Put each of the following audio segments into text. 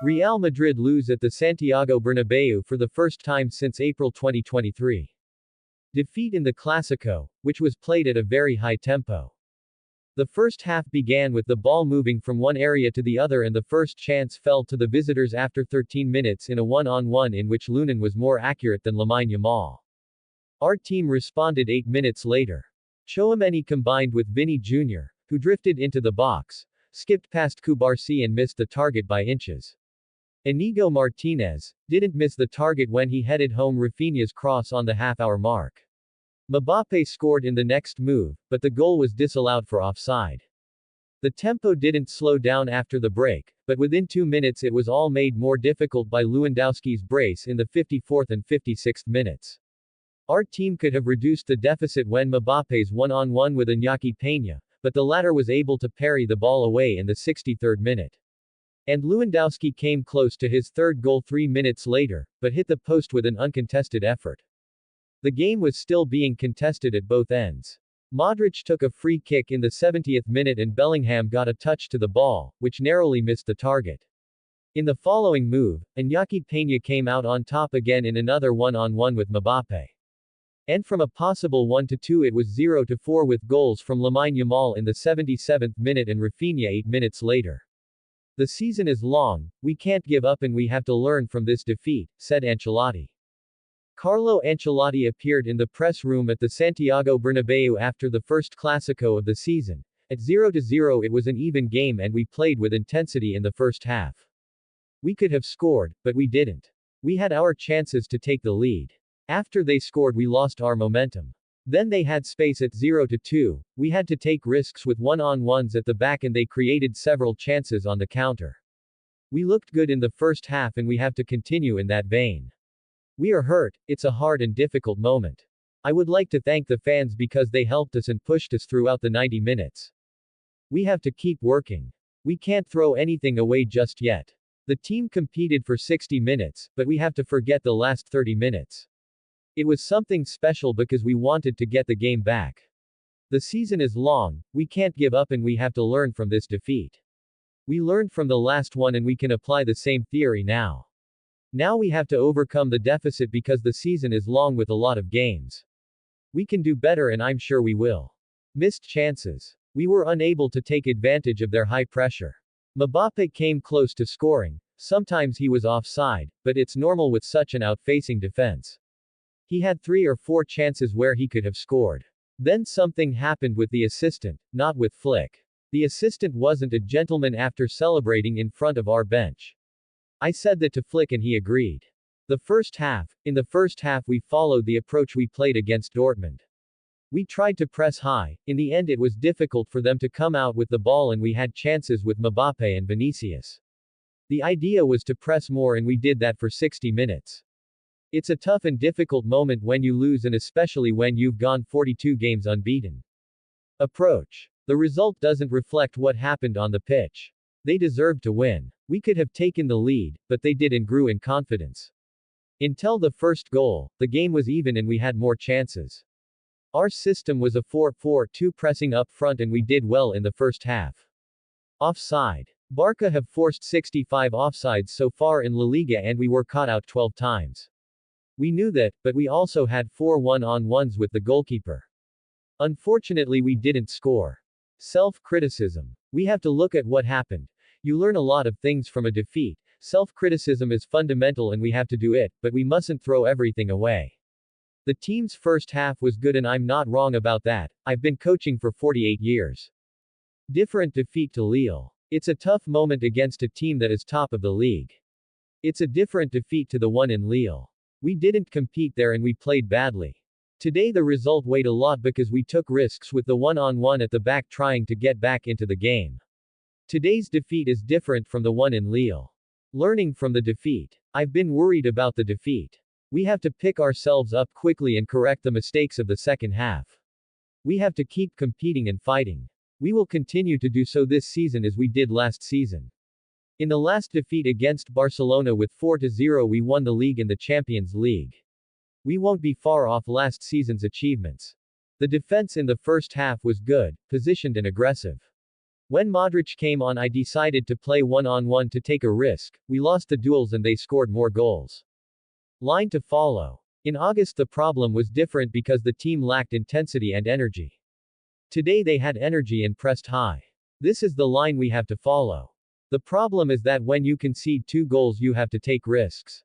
Real Madrid lose at the Santiago Bernabeu for the first time since April 2023. Defeat in the Clásico, which was played at a very high tempo. The first half began with the ball moving from one area to the other and the first chance fell to the visitors after 13 minutes in a one-on-one in which Lunin was more accurate than Lamine Yamal. Our team responded 8 minutes later. Chouameni combined with Vini Jr., who drifted into the box, skipped past Cubarsí and missed the target by inches. Inigo Martinez didn't miss the target when he headed home Rafinha's cross on the half-hour mark. Mbappe scored in the next move, but the goal was disallowed for offside. The tempo didn't slow down after the break, but within 2 minutes it was all made more difficult by Lewandowski's brace in the 54th and 56th minutes. Our team could have reduced the deficit when Mbappe's one-on-one with Iñaki Peña, but the latter was able to parry the ball away in the 63rd minute. And Lewandowski came close to his third goal 3 minutes later, but hit the post with an uncontested effort. The game was still being contested at both ends. Modric took a free kick in the 70th minute and Bellingham got a touch to the ball, which narrowly missed the target. In the following move, Iñaki Peña came out on top again in another one-on-one with Mbappe. And from a possible 1-2 it was 0-4 with goals from Lamine Yamal in the 77th minute and Rafinha 8 minutes later. The season is long, we can't give up and we have to learn from this defeat, said Ancelotti. Carlo Ancelotti appeared in the press room at the Santiago Bernabeu after the first Clásico of the season. At 0-0 it was an even game and we played with intensity in the first half. We could have scored, but we didn't. We had our chances to take the lead. After they scored we lost our momentum. Then they had space at 0-2, we had to take risks with one-on-ones at the back and they created several chances on the counter. We looked good in the first half and we have to continue in that vein. We are hurt, it's a hard and difficult moment. I would like to thank the fans because they helped us and pushed us throughout the 90 minutes. We have to keep working. We can't throw anything away just yet. The team competed for 60 minutes, but we have to forget the last 30 minutes. It was something special because we wanted to get the game back. The season is long, we can't give up and we have to learn from this defeat. We learned from the last one and we can apply the same theory now. Now we have to overcome the deficit because the season is long with a lot of games. We can do better and I'm sure we will. Missed chances. We were unable to take advantage of their high pressure. Mbappe came close to scoring, sometimes he was offside, but it's normal with such an outfacing defense. He had 3 or 4 chances where he could have scored. Then something happened with the assistant, not with Flick. The assistant wasn't a gentleman after celebrating in front of our bench. I said that to Flick and he agreed. In the first half we followed the approach we played against Dortmund. We tried to press high, in the end it was difficult for them to come out with the ball and we had chances with Mbappe and Vinicius. The idea was to press more and we did that for 60 minutes. It's a tough and difficult moment when you lose and especially when you've gone 42 games unbeaten. Approach. The result doesn't reflect what happened on the pitch. They deserved to win. We could have taken the lead, but they did and grew in confidence. Until the first goal, the game was even and we had more chances. Our system was a 4-4-2 pressing up front and we did well in the first half. Offside. Barca have forced 65 offsides so far in La Liga and we were caught out 12 times. We knew that, but we also had 4 one-on-ones with the goalkeeper. Unfortunately we didn't score. Self-criticism. We have to look at what happened. You learn a lot of things from a defeat. Self-criticism is fundamental and we have to do it, but we mustn't throw everything away. The team's first half was good and I'm not wrong about that. I've been coaching for 48 years. Different defeat to Lille. It's a tough moment against a team that is top of the league. It's a different defeat to the one in Lille. We didn't compete there and we played badly. Today the result weighed a lot because we took risks with the one-on-one at the back trying to get back into the game. Today's defeat is different from the one in Lille. Learning from the defeat. I've been worried about the defeat. We have to pick ourselves up quickly and correct the mistakes of the second half. We have to keep competing and fighting. We will continue to do so this season as we did last season. In the last defeat against Barcelona with 4-0 we won the league in the Champions League. We won't be far off last season's achievements. The defense in the first half was good, positioned and aggressive. When Modric came on, I decided to play one-on-one to take a risk. We lost the duels and they scored more goals. Line to follow. In August the problem was different because the team lacked intensity and energy. Today they had energy and pressed high. This is the line we have to follow. The problem is that when you concede 2 goals you have to take risks.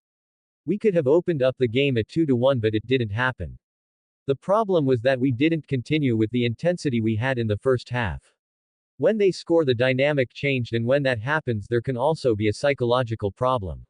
We could have opened up the game at 2-1 but it didn't happen. The problem was that we didn't continue with the intensity we had in the first half. When they score the dynamic changed, and when that happens there can also be a psychological problem.